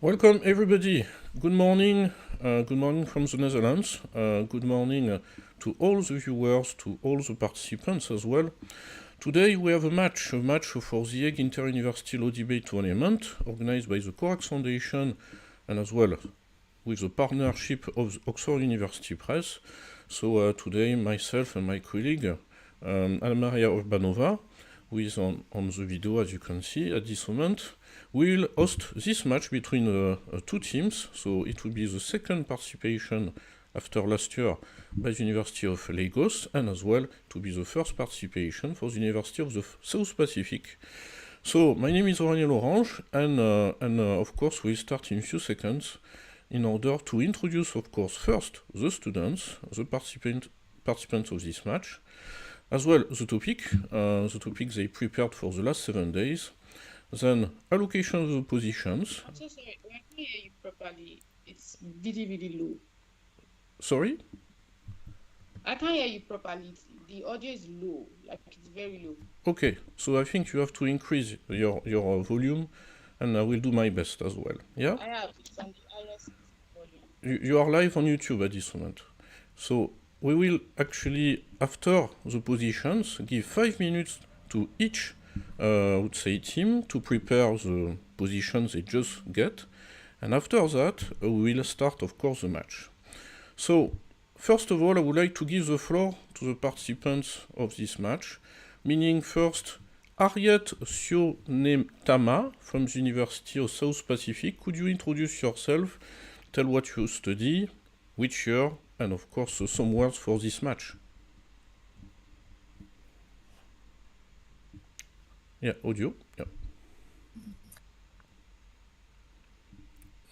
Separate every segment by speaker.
Speaker 1: Welcome everybody. Good morning. Good morning from the Netherlands. Good morning to all the viewers, to all the participants as well. Today we have a match for the Hague Inter-University Law Debate Tournament organized by the Corax Foundation and as well with the partnership of the Oxford University Press. So today myself and my colleague Anna Maria Urbanova, who is on the video as you can see at this moment, will host this match between two teams. So it will be the second participation after last year by the University of Lagos, and as well to be the first participation for the University of the South Pacific. So my name is Aurélien Orange, and of course we start in a few seconds in order to introduce, of course, first the students, the participants of this match, as well the topic they prepared for the last 7 days, then allocation of the positions.
Speaker 2: I'm so sorry, I can't hear you properly. It's really, really low.
Speaker 1: Sorry?
Speaker 2: I can't hear you properly. The audio is low, like it's very low.
Speaker 1: Okay, so I think you have to increase your volume, and I will do my best as well. Yeah?
Speaker 2: I have it's on the highest volume.
Speaker 1: You are live on YouTube at this moment. So we will actually, after the positions, give 5 minutes to each I would say team to prepare the positions they just get, and after that we will start, of course, the match. So first of all, I would like to give the floor to the participants of this match, meaning first Harriet Sionetama from the University of South Pacific. Could you introduce yourself, tell what you study, which year, and of course some words for this match? Yeah, audio. Yeah.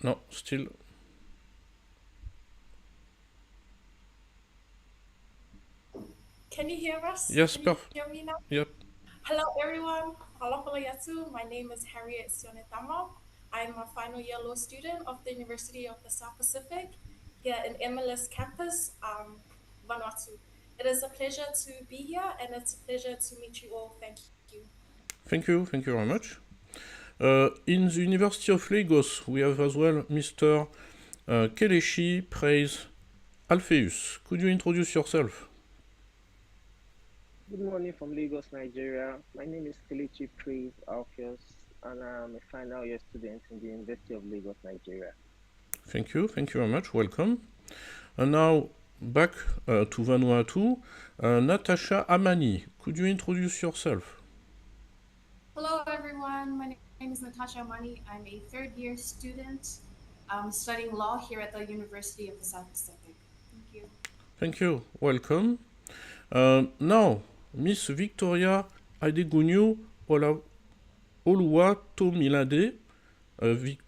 Speaker 1: No, still.
Speaker 3: Can you hear us?
Speaker 1: Yes,
Speaker 3: perfect. Hear me now?
Speaker 1: Yep.
Speaker 3: Hello, everyone. Aloha yatu. My name is Harriet Sionetama. I'm a final year law student of the University of the South Pacific here in MLS campus, Vanuatu. It is a pleasure to be here, and it's a pleasure to meet you all. Thank you.
Speaker 1: Thank you very much. In the University of Lagos, we have as well Mr. Kelechi Praise Alpheus. Could you introduce yourself?
Speaker 4: Good morning from Lagos, Nigeria. My name is Kelechi Praise Alpheus, and I'm a final year student in the University of Lagos, Nigeria.
Speaker 1: Thank you very much. Welcome. And now back to Vanuatu, Natasha Amani. Could you introduce yourself?
Speaker 5: Hello, everyone. My name is Natasha Amani. I'm a third year student studying law here at the University of the South Pacific. Thank you.
Speaker 1: Thank you. Welcome. Now, Miss Victoria Adegunyu Oluwatomilade.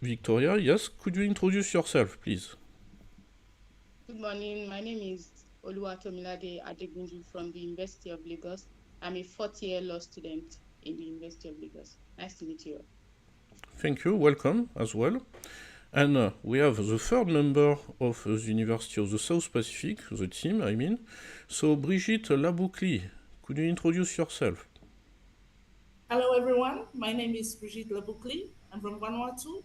Speaker 1: Victoria, yes, could you introduce yourself, please?
Speaker 2: Good morning. My name is Oluwatomilade Adegunju from the University of Lagos. I'm a fourth year law student in the University of Lagos. Nice to meet you all.
Speaker 1: Thank you. Welcome as well. And we have the third member of the University of the South Pacific, the team, I mean. So, Brigitte Laboukli, could you introduce yourself?
Speaker 6: Hello, everyone. My name is Brigitte Laboukli. I'm from Vanuatu,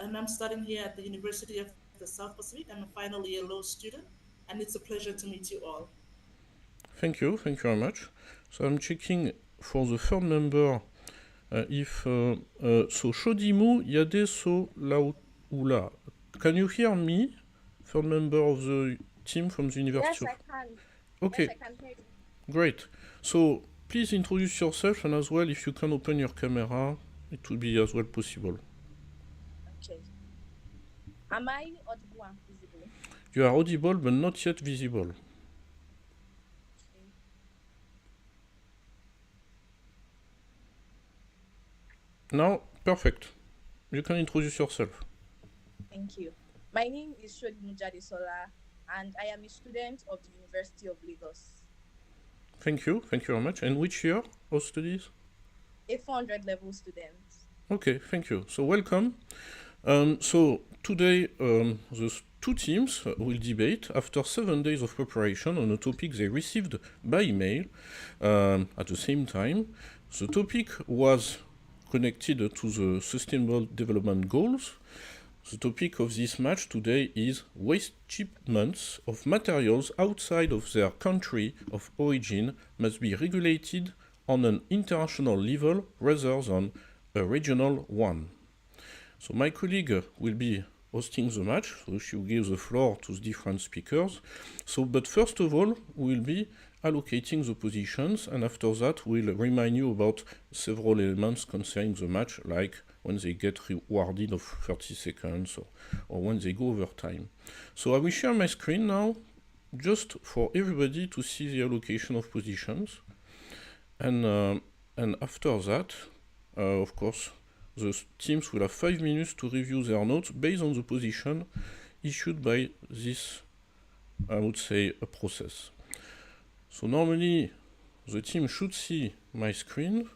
Speaker 6: and I'm studying here at the University of the South Pacific. I'm a final year law student, and it's a pleasure to meet you all.
Speaker 1: Thank you very much. So, I'm checking for the third member if so Shodimu Yade So Laula. Can you hear me? Third member of the team from the University.
Speaker 7: Yes, I can.
Speaker 1: Okay.
Speaker 7: Yes, I can hear you.
Speaker 1: Great. So please introduce yourself, and as well if you can open your camera, it will be as well possible.
Speaker 7: Okay. Am I audible and visible?
Speaker 1: You are audible but not yet visible. Now, perfect. You can introduce yourself.
Speaker 7: Thank you. My name is Shodimu Jadesola, and I am a student of the University of Lagos.
Speaker 1: Thank you very much. And which year of studies?
Speaker 7: A 400 level student.
Speaker 1: Okay, thank you. So welcome. So today the two teams will debate after 7 days of preparation on a topic they received by email at the same time. The topic was connected to the Sustainable Development Goals. The topic of this match today is waste shipments of materials outside of their country of origin must be regulated on an international level rather than a regional one. So my colleague will be hosting the match, so she will give the floor to the different speakers. But first of all, we'll be allocating the positions, and after that we'll remind you about several elements concerning the match, like when they get rewarded of 30 seconds or when they go over time. So I will share my screen now, just for everybody to see the allocation of positions. And after that, of course, the teams will have 5 minutes to review their notes based on the position issued by this, I would say, a process. So normally, the team should see my screen.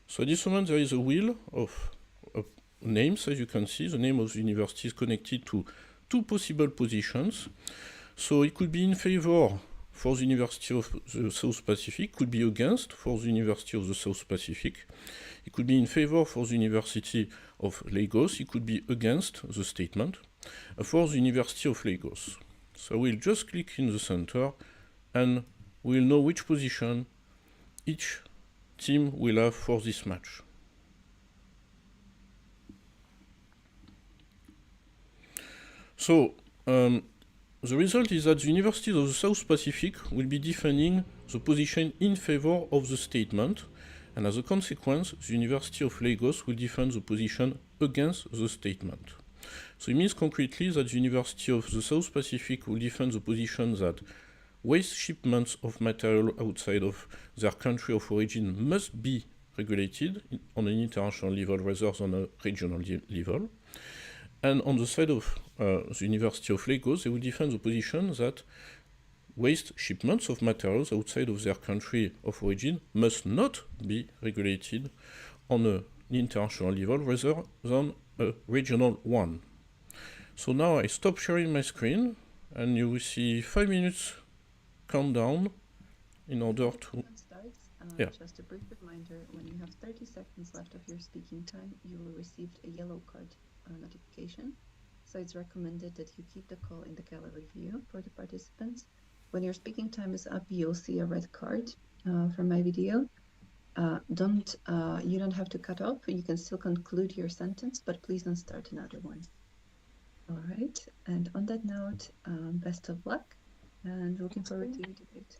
Speaker 1: So at this moment, there is a wheel of names, as you can see. The name of the university is connected to 2 possible positions. So it could be in favor for the University of the South Pacific, could be against for the University of the South Pacific. It could be in favor for the University of Lagos. It could be against the statement for the University of Lagos. So we'll just click in the center and we'll know which position each team will have for this match. So the result is that the University of the South Pacific will be defending the position in favor of the statement, and as a consequence, the University of Lagos will defend the position against the statement. So it means concretely that the University of the South Pacific will defend the position that waste shipments of material outside of their country of origin must be regulated on an international level rather than a regional level. And on the side of the University of Lagos, they will defend the position that waste shipments of materials outside of their country of origin must not be regulated on an international level rather than a regional one. So now I stop sharing my screen, and you will see 5 minutes countdown in order to...
Speaker 8: Just a brief reminder, when you have 30 seconds left of your speaking time, you will receive a yellow card notification. So it's recommended that you keep the call in the gallery view for the participants. When your speaking time is up, you'll see a red card from my video. You don't have to cut off. You can still conclude your sentence, but please don't start another one. All right. And on that note, best of luck, and looking forward to your debate.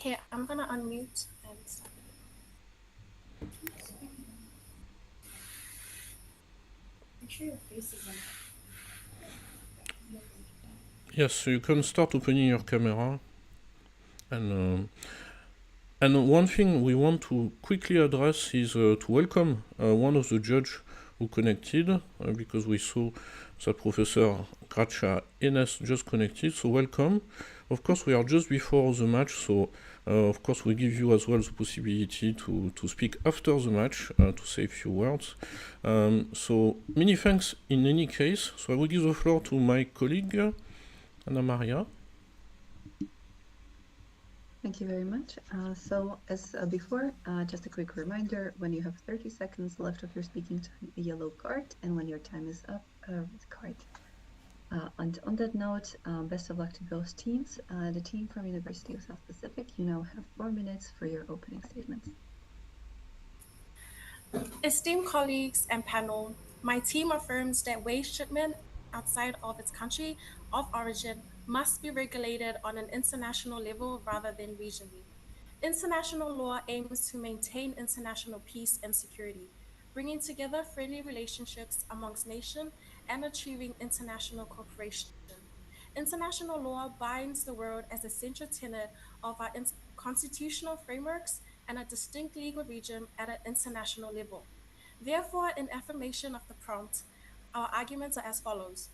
Speaker 3: Okay, I'm gonna unmute and start. Make sure your face is on.
Speaker 1: Yes, so you can start opening your camera. And one thing we want to quickly address is to welcome one of the judges who connected, because we saw that Professor Gracia Enes just connected, so welcome. Of course, we are just before the match, so of course we give you as well the possibility to speak after the match, to say a few words. So many thanks in any case. So I will give the floor to my colleague, Anna Maria.
Speaker 8: Thank you very much. So as before, just a quick reminder, when you have 30 seconds left of your speaking time, a yellow card, and when your time is up, a red card. And on that note, best of luck to both teams. The team from University of South Pacific, you now have 4 minutes for your opening statements.
Speaker 3: Esteemed colleagues and panel, my team affirms that waste shipment outside of its country of origin must be regulated on an international level rather than regionally. International law aims to maintain international peace and security, bringing together friendly relationships amongst nations and achieving international cooperation. International law binds the world as a central tenet of our constitutional frameworks and a distinct legal regime at an international level. Therefore, in affirmation of the prompt, our arguments are as follows.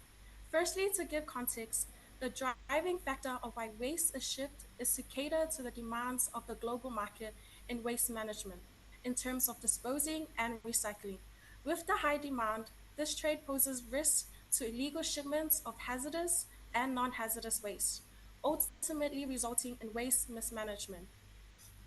Speaker 3: Firstly, to give context, the driving factor of why waste is shipped is to cater to the demands of the global market in waste management in terms of disposing and recycling. With the high demand, this trade poses risks to illegal shipments of hazardous and non-hazardous waste, ultimately resulting in waste mismanagement.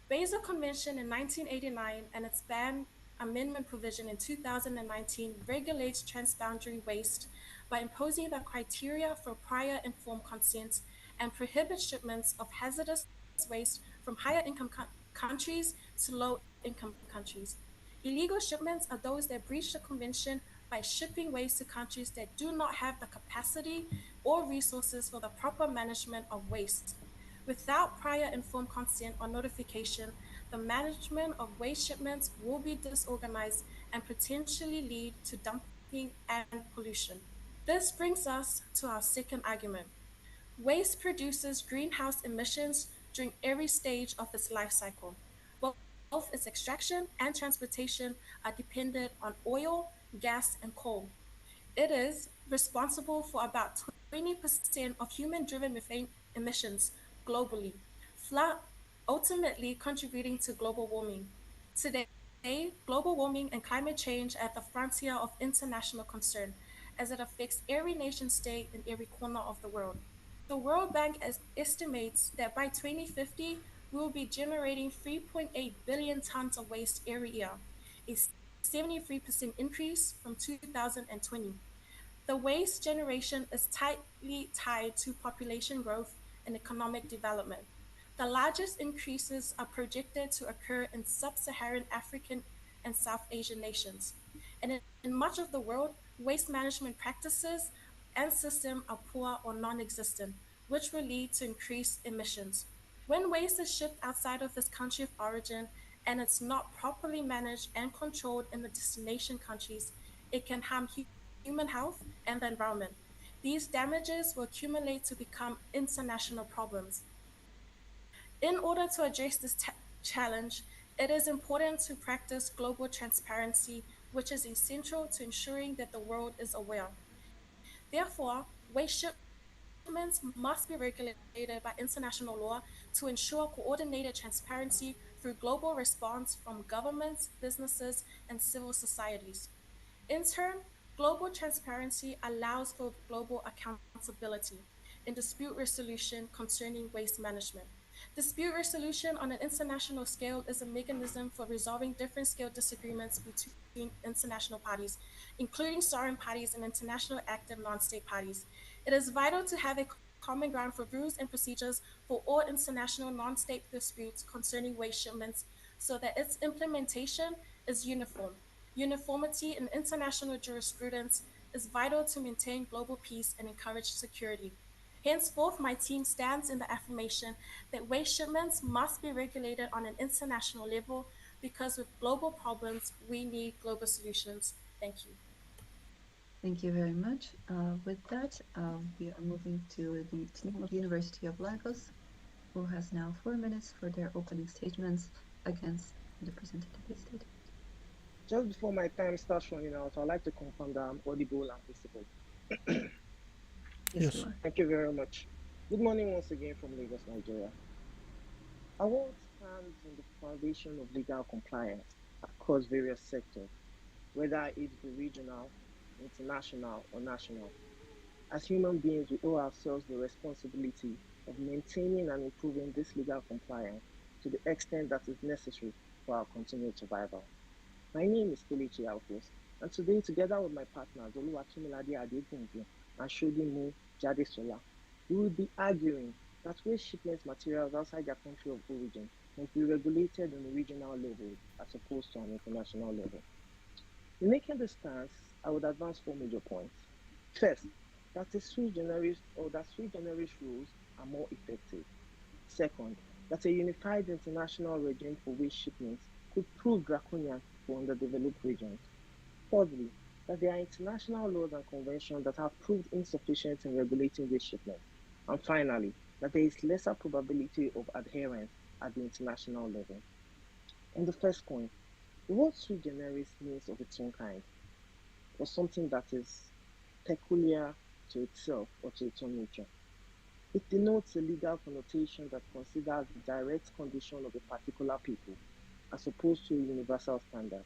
Speaker 3: Basel Convention in 1989 and its ban amendment provision in 2019 regulates transboundary waste by imposing the criteria for prior informed consent and prohibits shipments of hazardous waste from higher income countries to low income countries. Illegal shipments are those that breach the convention by shipping waste to countries that do not have the capacity or resources for the proper management of waste. Without prior informed consent or notification, the management of waste shipments will be disorganized and potentially lead to dumping and pollution. This brings us to our second argument. Waste produces greenhouse emissions during every stage of its life cycle. Both its extraction and transportation are dependent on oil, gas, and coal. It is responsible for about 20% of human-driven methane emissions globally, ultimately contributing to global warming. Today, global warming and climate change are at the frontier of international concern, as it affects every nation state in every corner of the world. The World Bank estimates that by 2050, we will be generating 3.8 billion tons of waste every year, a 73% increase from 2020. The waste generation is tightly tied to population growth and economic development. The largest increases are projected to occur in sub-Saharan African and South Asian nations. And in much of the world, waste management practices and systems are poor or non-existent, which will lead to increased emissions. When waste is shipped outside of its country of origin and it's not properly managed and controlled in the destination countries, it can harm human health and the environment. These damages will accumulate to become international problems. In order to address this challenge, it is important to practice global transparency, which is essential to ensuring that the world is aware. Therefore, waste shipments must be regulated by international law to ensure coordinated transparency through global response from governments, businesses, and civil societies. In turn, global transparency allows for global accountability in dispute resolution concerning waste management. Dispute resolution on an international scale is a mechanism for resolving different scale disagreements between international parties, including sovereign parties and international active non-state parties. It is vital to have a common ground for rules and procedures for all international non-state disputes concerning waste shipments so that its implementation is uniform. Uniformity in international jurisprudence is vital to maintain global peace and encourage security. Henceforth, my team stands in the affirmation that waste shipments must be regulated on an international level because with global problems, we need global solutions. Thank you.
Speaker 8: Thank you very much. With that, we are moving to the team of University of Lagos, who has now 4 minutes for their opening statements against the representative statement.
Speaker 4: Just before my time starts running out, I'd like to confirm that I'm audible and visible.
Speaker 8: Yes, you are.
Speaker 4: Thank you very much. Good morning once again from Lagos, Nigeria. Our world stands on the foundation of legal compliance across various sectors, whether it be regional, international, or national. As human beings, we owe ourselves the responsibility of maintaining and improving this legal compliance to the extent that is necessary for our continued survival. My name is Kelechi Alfios, and today, together with my partners Oluwatomilade Adegunju and Shodimu Jadesola, we will be arguing that waste shipment materials outside their country of origin must be regulated on a regional level as opposed to an international level. In making this stance, I would advance 4 major points. First, that the sui generis rules are more effective. Second, that a unified international regime for waste shipments could prove draconian for underdeveloped regions. Thirdly, that there are international laws and conventions that have proved insufficient in regulating waste shipments. And finally, that there is lesser probability of adherence at the international level. On the first point, the word sui generis means of its own kind, or something that is peculiar to itself or to its own nature. It denotes a legal connotation that considers the direct condition of a particular people, as opposed to a universal standard.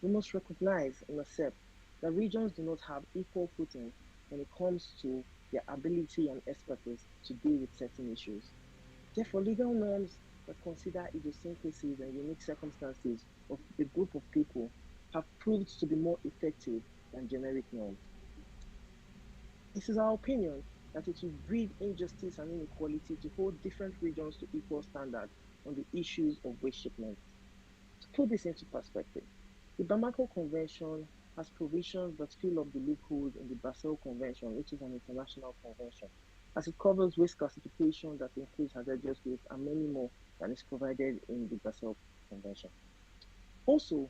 Speaker 4: We must recognize and accept that regions do not have equal footing when it comes to their ability and expertise to deal with certain issues. Therefore, legal norms that consider idiosyncrasies and unique circumstances of a group of people have proved to be more effective than generic norms. It is our opinion that it will breed injustice and inequality to hold different regions to equal standards on the issues of waste shipments. To put this into perspective, the Bamako Convention has provisions that fill up the loopholes in the Basel Convention, which is an international convention, as it covers waste classification that includes hazardous waste and many more than is provided in the Basel Convention. Also,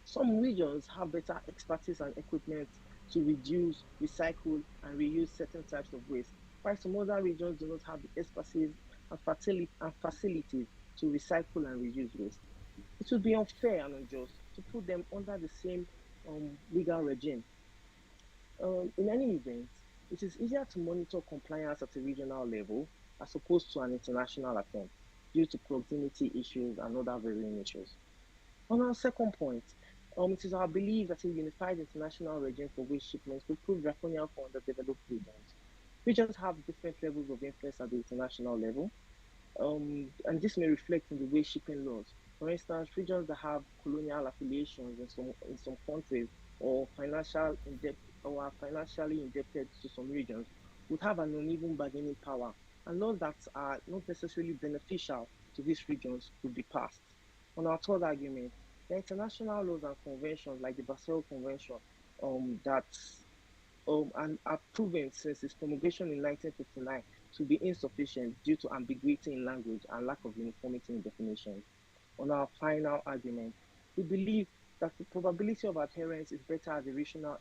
Speaker 4: some regions have better expertise and equipment to reduce, recycle, and reuse certain types of waste, while some other regions do not have the expertise and facilities to recycle and reuse waste. It would be unfair and unjust to put them under the same legal regime. In any event, it is easier to monitor compliance at a regional level as opposed to an international attempt due to proximity issues and other varying issues. On our second point, it is our belief that a unified international regime for waste shipments will prove draconian for underdeveloped regions. Regions have different levels of influence at the international level, and this may reflect in the waste shipping laws. For instance, regions that have colonial affiliations in some countries or are financially indebted to some regions would have an uneven bargaining power, and laws that are not necessarily beneficial to these regions could be passed. On our third argument, the international laws and conventions like the Basel Convention and are proven since its promulgation in 1959 to be insufficient due to ambiguity in language and lack of uniformity in definitions. On our final argument, we believe that the probability of adherence is better at the regional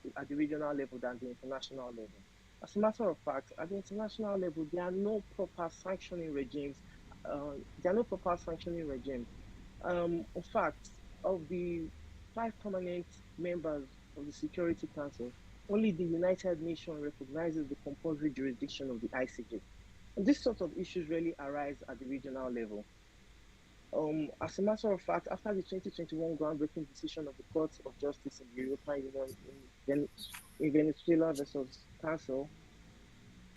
Speaker 4: level than the international level. As a matter of fact, at the international level, there are no proper sanctioning regimes. In fact, of the 5 permanent members of the Security Council, only the United Nations recognizes the compulsory jurisdiction of the ICJ. And this sort of issues rarely arise at the regional level. As a matter of fact, after the 2021 groundbreaking decision of the Court of Justice in the European Union in Venezuela versus Council,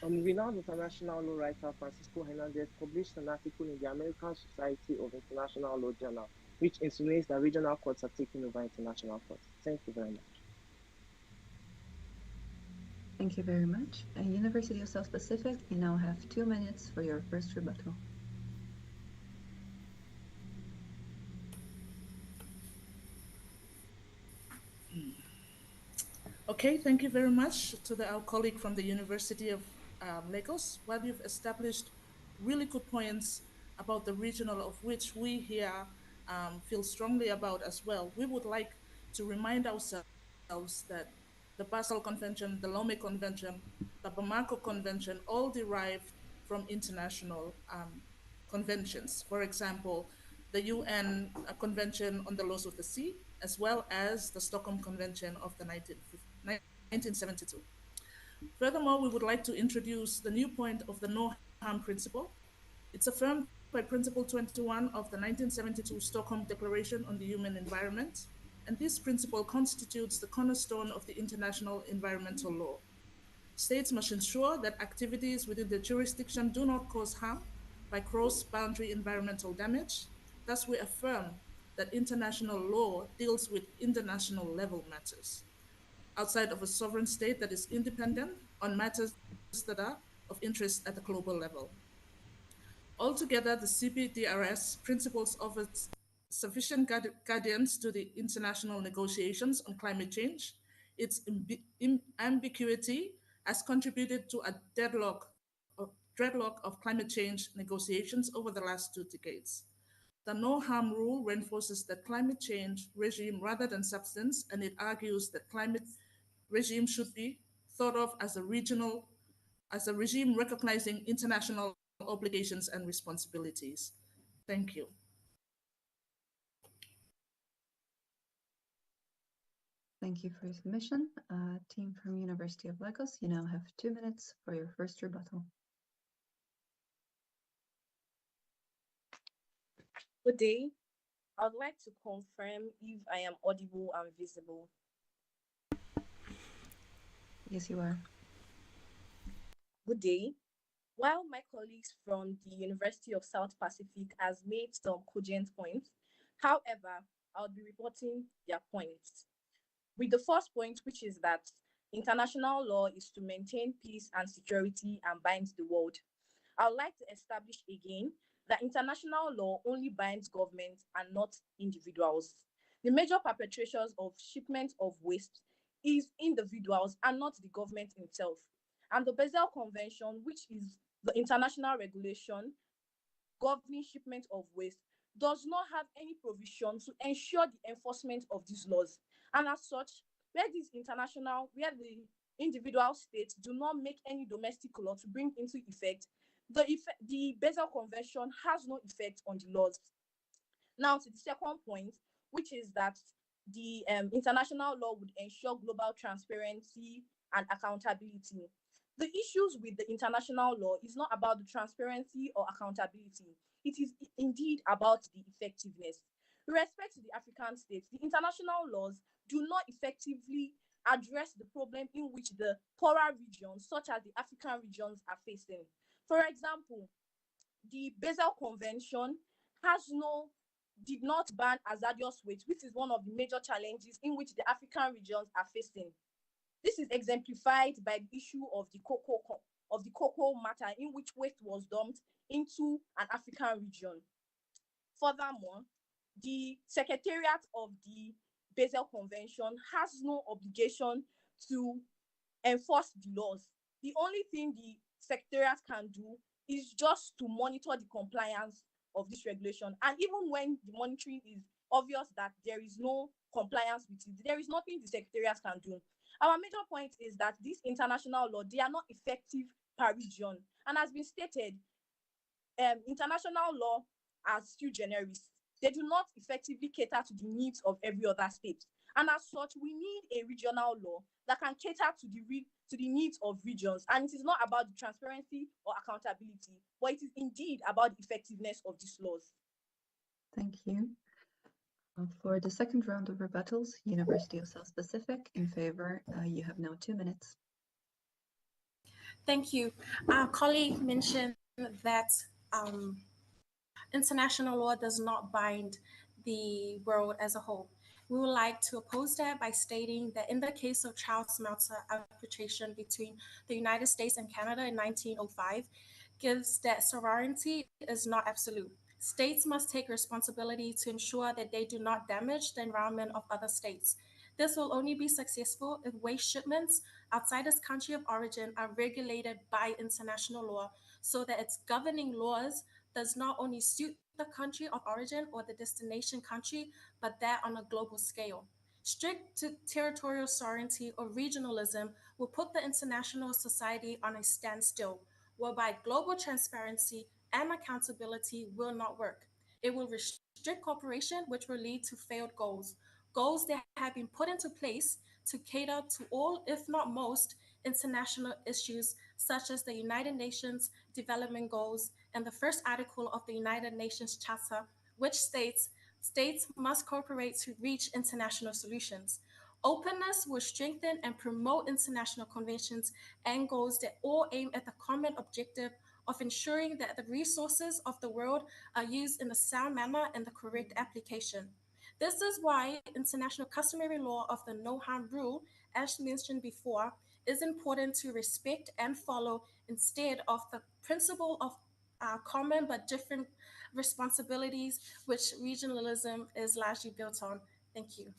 Speaker 4: renowned international law writer Francisco Hernandez published an article in the American Society of International Law Journal, which insinuates that regional courts are taking over international courts. Thank you very much.
Speaker 8: Thank you very much. University of South Pacific, you now have 2 minutes for your first rebuttal.
Speaker 6: Okay, thank you very much to our colleague from the University of Lagos. Well, you've established really good points about the regional of which we here feel strongly about as well. We would like to remind ourselves that the Basel Convention, the Lome Convention, the Bamako Convention, all derived from international conventions. For example, the UN Convention on the Laws of the Sea, as well as the Stockholm Convention of the 1972. Furthermore, we would like to introduce the new point of the no harm principle. It's affirmed by Principle 21 of the 1972 Stockholm Declaration on the Human Environment, and this principle constitutes the cornerstone of the international environmental law. States must ensure that activities within their jurisdiction do not cause harm by cross-boundary environmental damage. Thus, we affirm that international law deals with international level matters outside of a sovereign state that is independent on matters that are of interest at the global level. Altogether, the CBDRS principles offer sufficient guidance to the international negotiations on climate change. Its ambiguity has contributed to a dreadlock of climate change negotiations over the last 2 decades. The no harm rule reinforces the climate change regime rather than substance, and it argues that climate regime should be thought of as a regime recognizing international obligations and responsibilities. Thank you.
Speaker 8: Thank you for your submission. Team from University of Lagos, you now have 2 minutes for your first rebuttal.
Speaker 7: Good day. I would like to confirm if I am audible and visible.
Speaker 8: Yes, you are.
Speaker 7: Good day. While my colleagues from the University of South Pacific has made some cogent points, however, I'll be reporting their points. With the first point, which is that international law is to maintain peace and security and bind the world. I would like to establish again that international law only binds governments and not individuals. The major perpetrators of shipment of waste is individuals and not the government itself. And the Basel Convention, which is the international regulation governing shipment of waste, does not have any provision to ensure the enforcement of these laws. And as such, where the individual states do not make any domestic law to bring into effect, the Basel Convention has no effect on the laws. Now to the second point, which is that the international law would ensure global transparency and accountability. The issues with the international law is not about the transparency or accountability. It is indeed about the effectiveness. With respect to the African states, the international laws do not effectively address the problem in which the poorer regions, such as the African regions, are facing. For example, the Basel Convention did not ban hazardous waste, which is one of the major challenges in which the African regions are facing. This is exemplified by the issue of the cocoa matter, in which waste was dumped into an African region. Furthermore, the Secretariat of the Basel Convention has no obligation to enforce the laws. The only thing the Secretariat can do is just to monitor the compliance of this regulation. And even when the monitoring is obvious that there is no compliance with it, there is nothing the Secretariat can do. Our major point is that this international law, they are not effective per region. And as been stated, international law are still generous. They do not effectively cater to the needs of every other state. And as such, we need a regional law that can cater to the needs of regions. And it is not about the transparency or accountability, but it is indeed about the effectiveness of these laws.
Speaker 8: Thank you. For the second round of rebuttals, University of South Pacific in favor. You have now 2 minutes.
Speaker 3: Thank you. Our colleague mentioned that international law does not bind the world as a whole. We would like to oppose that by stating that in the case of child smelter arbitration between the United States and Canada in 1905, gives that sovereignty is not absolute. States must take responsibility to ensure that they do not damage the environment of other states. This will only be successful if waste shipments outside its country of origin are regulated by international law so that its governing laws does not only suit the country of origin or the destination country, but that on a global scale. Strict territorial sovereignty or regionalism will put the international society on a standstill, whereby global transparency and accountability will not work. It will restrict cooperation, which will lead to failed goals. Goals that have been put into place to cater to all, if not most, international issues, such as the United Nations Development Goals and the first article of the United Nations Charter, which states must cooperate to reach international solutions. Openness will strengthen and promote international conventions and goals that all aim at the common objective of ensuring that the resources of the world are used in a sound manner and the correct application. This is why international customary law of the no harm rule, as mentioned before, is important to respect and follow instead of the principle of common but different responsibilities, which regionalism is largely built on. Thank you.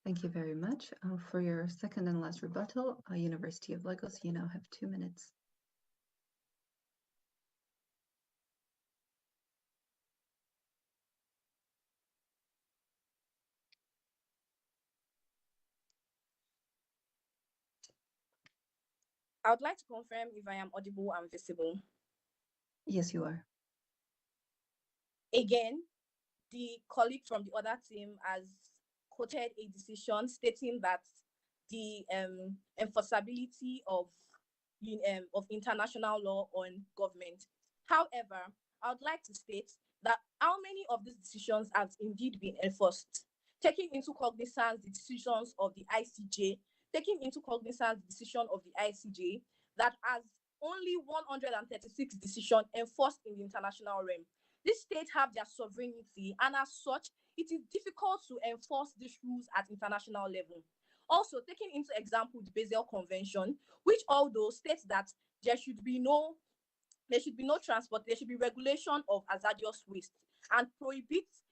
Speaker 8: Thank you very much. For your second and last rebuttal, University of Lagos, you now have 2 minutes.
Speaker 7: I would like to confirm if I am audible and visible.
Speaker 8: Yes, you are.
Speaker 7: Again, the colleague from the other team has quoted a decision stating that the enforceability of international law on government. However, I would like to state that how many of these decisions have indeed been enforced, taking into cognizance the decisions of the ICJ, taking into cognizance the decision of the ICJ that has only 136 decisions enforced in the international realm. These states have their sovereignty, and as such, it is difficult to enforce these rules at international level. Also, taking into example the Basel Convention, which although states that there should be no transport, there should be regulation of hazardous waste and prohibits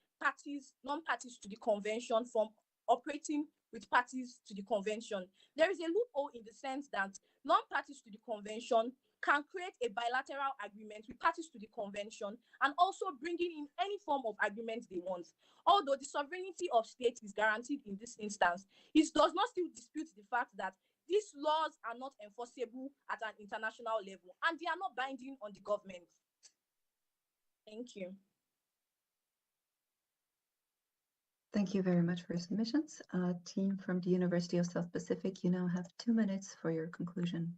Speaker 7: non-parties to the convention from operating with parties to the convention. There is a loophole in the sense that non-parties to the convention can create a bilateral agreement with parties to the convention and also bringing in any form of agreement they want. Although the sovereignty of states is guaranteed in this instance, it does not still dispute the fact that these laws are not enforceable at an international level and they are not binding on the government. Thank you.
Speaker 8: Thank you very much for your submissions. Team from the University of South Pacific, you now have 2 minutes for your conclusion.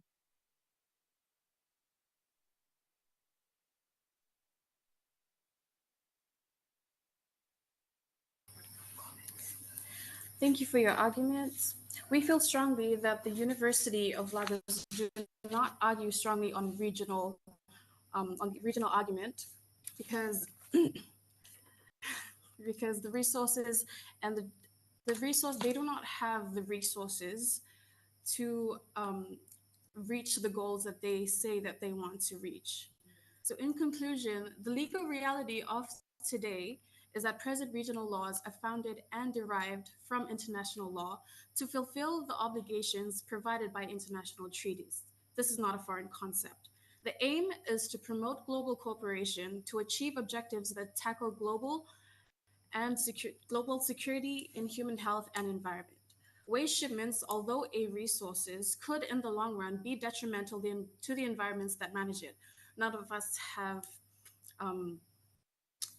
Speaker 3: Thank you for your arguments. We feel strongly that the University of Lagos do not argue strongly on regional argument because because the resources and the resource, they do not have the resources to reach the goals that they say that they want to reach. So in conclusion, the legal reality of today is that present regional laws are founded and derived from international law to fulfill the obligations provided by international treaties. This is not a foreign concept. The aim is to promote global cooperation to achieve objectives that tackle global security in human health and environment. Waste shipments, although a resources, could in the long run be detrimental to the environments that manage it. None of us have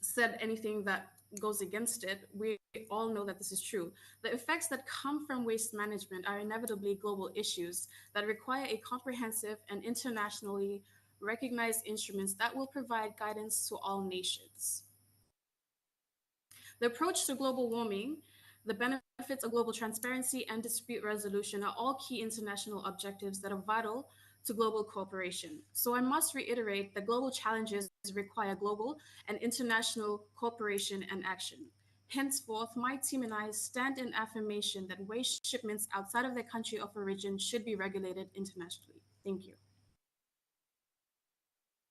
Speaker 3: said anything that goes against it. We all know that this is true. The effects that come from waste management are inevitably global issues that require a comprehensive and internationally recognized instruments that will provide guidance to all nations. The approach to global warming, the benefits of global transparency and dispute resolution are all key international objectives that are vital to global cooperation. So I must reiterate that global challenges require global and international cooperation and action. Henceforth, my team and I stand in affirmation that waste shipments outside of their country of origin should be regulated internationally. Thank you.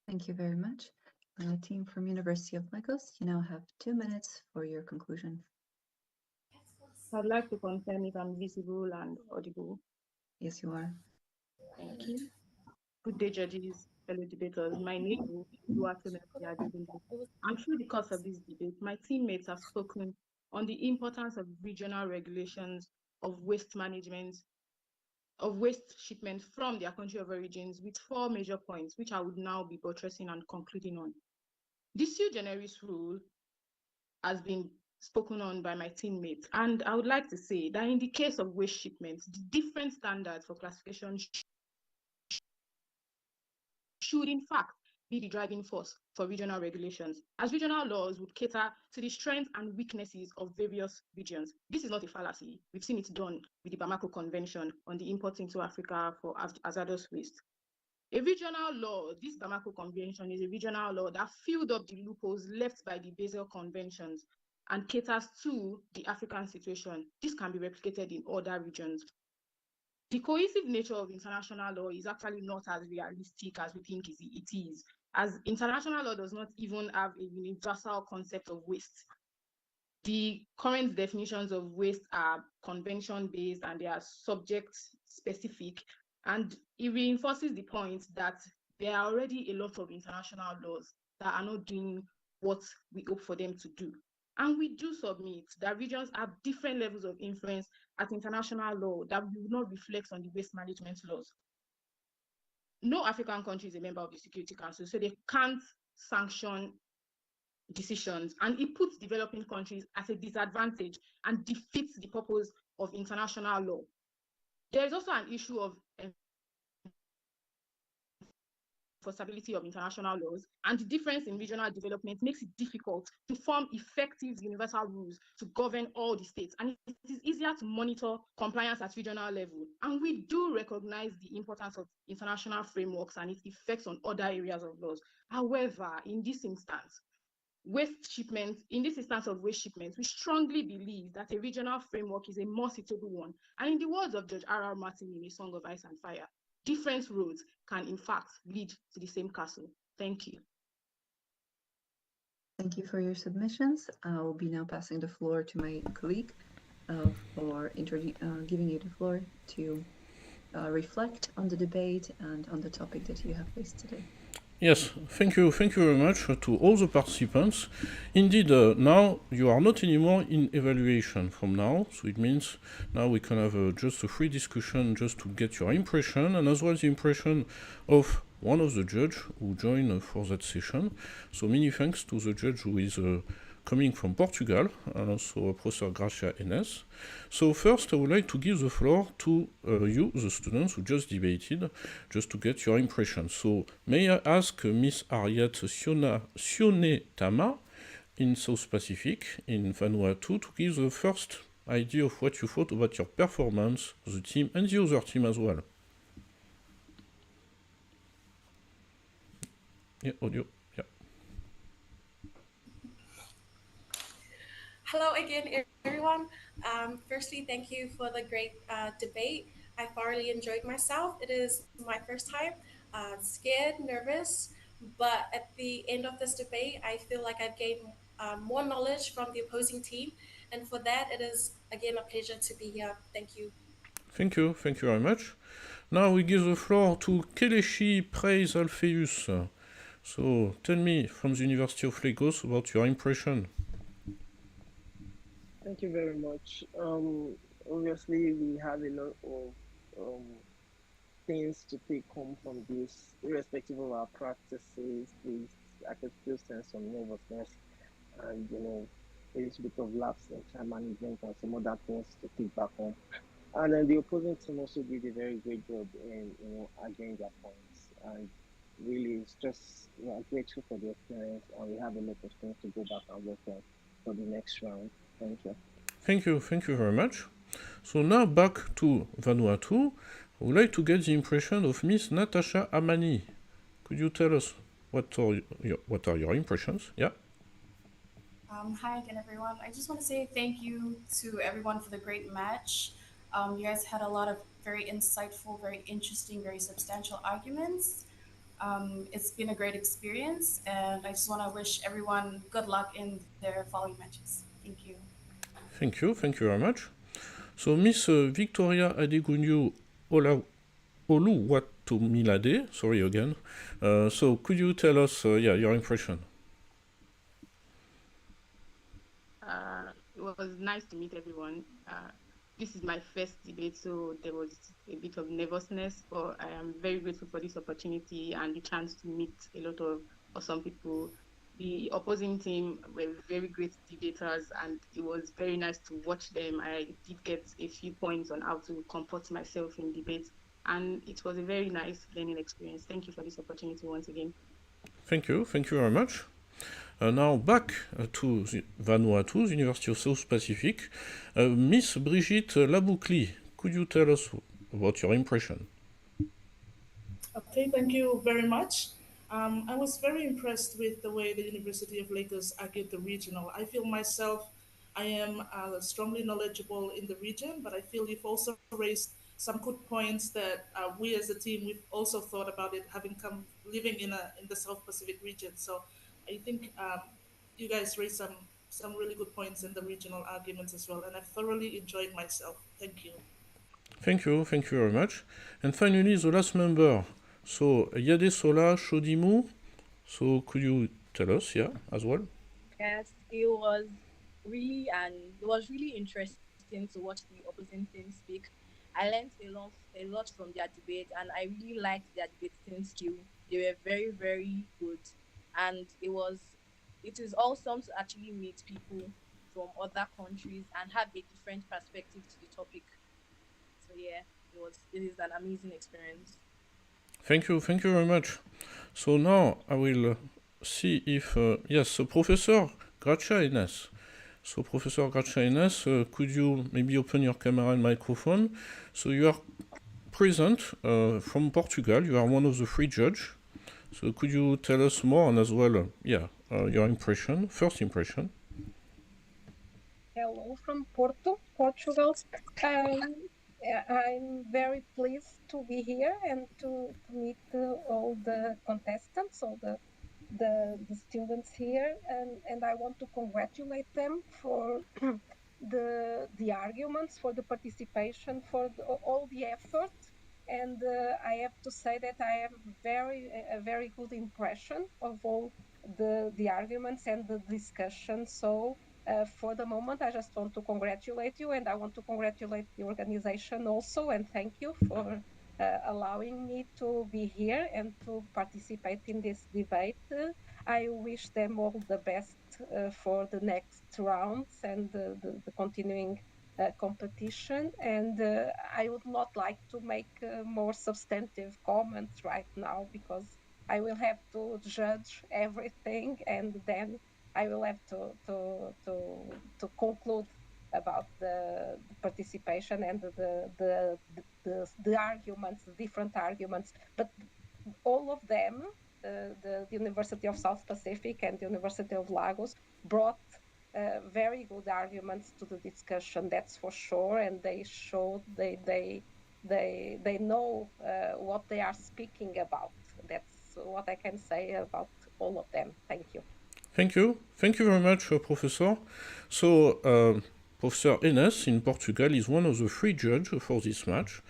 Speaker 8: Thank you very much. Team from University of Lagos, you now have 2 minutes for your conclusion.
Speaker 2: I'd like to confirm if I'm visible and audible.
Speaker 8: Yes, you are.
Speaker 2: Thank you. Good day, judges, fellow debaters. My name is Oluwatomi Adegunju. And through the course of this debate, my teammates have spoken on the importance of regional regulations of waste management, of waste shipment from their country of origins, with 4 major points, which I would now be buttressing and concluding on. The sui generis rule has been spoken on by my teammates, and I would like to say that in the case of waste shipments, the different standards for classification should in fact be the driving force for regional regulations, as regional laws would cater to the strengths and weaknesses of various regions. This is not a fallacy. We've seen it done with the Bamako Convention on the import into Africa for hazardous waste. A regional law, this Bamako Convention is a regional law that filled up the loopholes left by the Basel Conventions and caters to the African situation. This can be replicated in other regions. The cohesive nature of international law is actually not as realistic as we think it is, as international law does not even have a universal concept of waste. The current definitions of waste are convention-based and they are subject-specific, and it reinforces the point that there are already a lot of international laws that are not doing what we hope for them to do. And we do submit that regions have different levels of influence at international law that will not reflect on the waste management laws. No African country is a member of the Security Council, so they can't sanction decisions, and it puts developing countries at a disadvantage and defeats the purpose of international law. There is also an issue of enforceability of international laws, and the difference in regional development makes it difficult to form effective universal rules to govern all the states, and it is easier to monitor compliance at regional level. And we do recognize the importance of international frameworks and its effects on other areas of laws. However, in this instance of waste shipments, we strongly believe that a regional framework is a more suitable one. And in the words of George R.R. Martin in A Song of Ice and Fire, different roads can in fact lead to the same castle. Thank you.
Speaker 8: Thank you for your submissions. I will be now passing the floor to my colleague for giving you the floor to reflect on the debate and on the topic that you have faced today.
Speaker 1: Yes, thank you very much to all the participants. Indeed, now you are not anymore in evaluation from now, so it means now we can have just a free discussion just to get your impression, and as well the impression of one of the judges who joined for that session. So many thanks to the judge who is coming from Portugal, and also Professor Gracia Enes. So first I would like to give the floor to you, the students who just debated, just to get your impressions. So may I ask Miss Harriet Sionetama in South Pacific, in Vanuatu, to give the first idea of what you thought about your performance, the team, and the other team as well. Yeah, audio.
Speaker 3: Hello again, everyone. Firstly, thank you for the great debate. I thoroughly enjoyed myself. It is my first time, scared, nervous, but at the end of this debate, I feel like I've gained more knowledge from the opposing team. And for that, it is, again, a pleasure to be here. Thank you.
Speaker 1: Thank you very much. Now we give the floor to Kelechi Praise Alpheus. So tell me, from the University of Lagos, about your impression.
Speaker 4: Thank you very much. Obviously, we have a lot of things to take home from this, irrespective of our practices. I could still sense some nervousness and, a little bit of lapse in time management and some other things to take back home. And then the opposing team also did a very great job in, arguing their points. And really, it's just, we are grateful for the experience, and we have a lot of things to go back and work on for the next round. Thank you.
Speaker 1: Thank you very much. So now back to Vanuatu. I would like to get the impression of Miss Natasha Amani. Could you tell us what are your impressions? Yeah.
Speaker 5: Hi again, everyone. I just want to say thank you to everyone for the great match. You guys had a lot of very insightful, very interesting, very substantial arguments. It's been a great experience, and I just want to wish everyone good luck in their following matches. Thank you.
Speaker 1: Thank you very much. So Miss Victoria Adegunyu Oluwatomilade, sorry again. So could you tell us, your impression?
Speaker 2: It was nice to meet everyone. This is my first debate, so there was a bit of nervousness, but I am very grateful for this opportunity and the chance to meet a lot of awesome people. The opposing team were very great debaters, and it was very nice to watch them. I did get a few points on how to comport myself in debate, and it was a very nice learning experience. Thank you for this opportunity once again.
Speaker 1: Thank you very much. Now back to Vanuatu, the University of South Pacific. Miss Brigitte Laboucli, could you tell us about your impression?
Speaker 6: Okay, thank you very much. I was very impressed with the way the University of Lagos argued the regional. I feel myself, I am strongly knowledgeable in the region, but I feel you've also raised some good points that we as a team, we've also thought about it, having come living in the South Pacific region. So I think you guys raised some really good points in the regional arguments as well, and I've thoroughly enjoyed myself. Thank you.
Speaker 1: Thank you very much. And finally, the last member. So Yadesola Shodimu. So could you tell us, as well?
Speaker 7: Yes, it was really interesting to watch the opposing team speak. I learned a lot from their debate, and I really liked their debating skill. They were very, very good, and it is awesome to actually meet people from other countries and have a different perspective to the topic. So yeah, it is an amazing experience.
Speaker 1: Thank you very much. So now I will see if, yes, Professor Gracia Ines. So Professor Gracia Ines, could you maybe open your camera and microphone? So you are present from Portugal, you are one of the three judges. So could you tell us more and as well, your impression, first impression?
Speaker 9: Hello from Portugal. I'm very pleased to be here and to meet all the contestants, all the students here, and I want to congratulate them for the arguments, for the participation, for all the effort. And I have to say that I have a very good impression of all the arguments and the discussion. So for the moment, I just want to congratulate you, and I want to congratulate the organization also, and thank you for allowing me to be here and to participate in this debate. I wish them all the best for the next rounds and the continuing competition. And I would not like to make more substantive comments right now because I will have to judge everything, and then I will have to conclude about the participation and the arguments, the different arguments. But all of them, the University of South Pacific and the University of Lagos, brought very good arguments to the discussion. That's for sure, and they showed they know what they are speaking about. That's what I can say about all of them. Thank you.
Speaker 1: Thank you very much, Professor. So, Professor Enes in Portugal is one of the three judges for this match,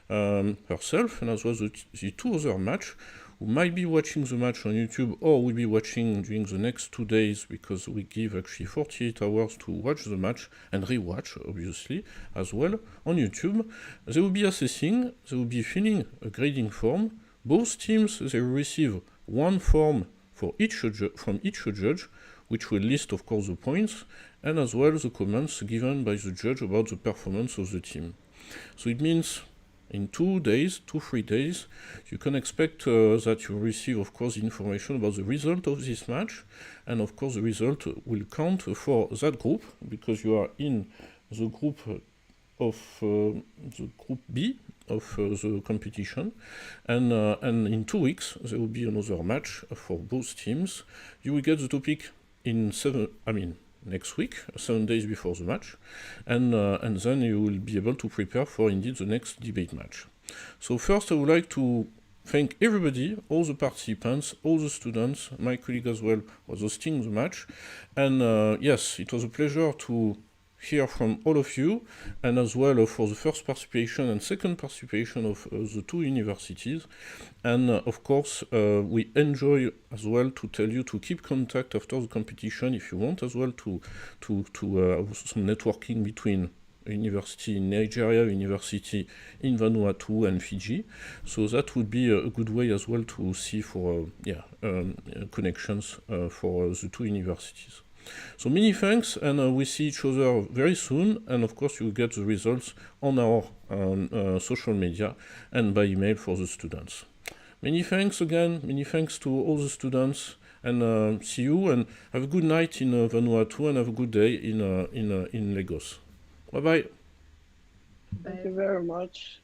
Speaker 1: herself, and as well as the two other match, who might be watching the match on YouTube or will be watching during the next 2 days, because we give actually 48 hours to watch the match and rewatch, obviously, as well on YouTube. They will be assessing, they will be filling a grading form. Both teams, they will receive one form from each judge, which will list, of course, the points, and as well the comments given by the judge about the performance of the team. So it means in 3 days, you can expect that you receive, of course, information about the result of this match, and of course the result will count for that group, because you are in the group of the group B of the competition, and in 2 weeks there will be another match for both teams. You will get the topic next week, 7 days before the match, and then you will be able to prepare for indeed the next debate match. So first I would like to thank everybody, all the participants, all the students, my colleague as well was hosting the match, and yes, it was a pleasure to hear from all of you, and as well for the first participation and second participation of the two universities. And of course, we enjoy as well to tell you to keep contact after the competition if you want as well to have some networking between university in Nigeria, university in Vanuatu and Fiji. So that would be a good way as well to see for connections for the two universities. So many thanks, and we see each other very soon, and of course you get the results on our social media and by email for the students. Many thanks again, many thanks to all the students, and see you, and have a good night in Vanuatu, and have a good day in Lagos. Bye-bye.
Speaker 4: Thank you very much.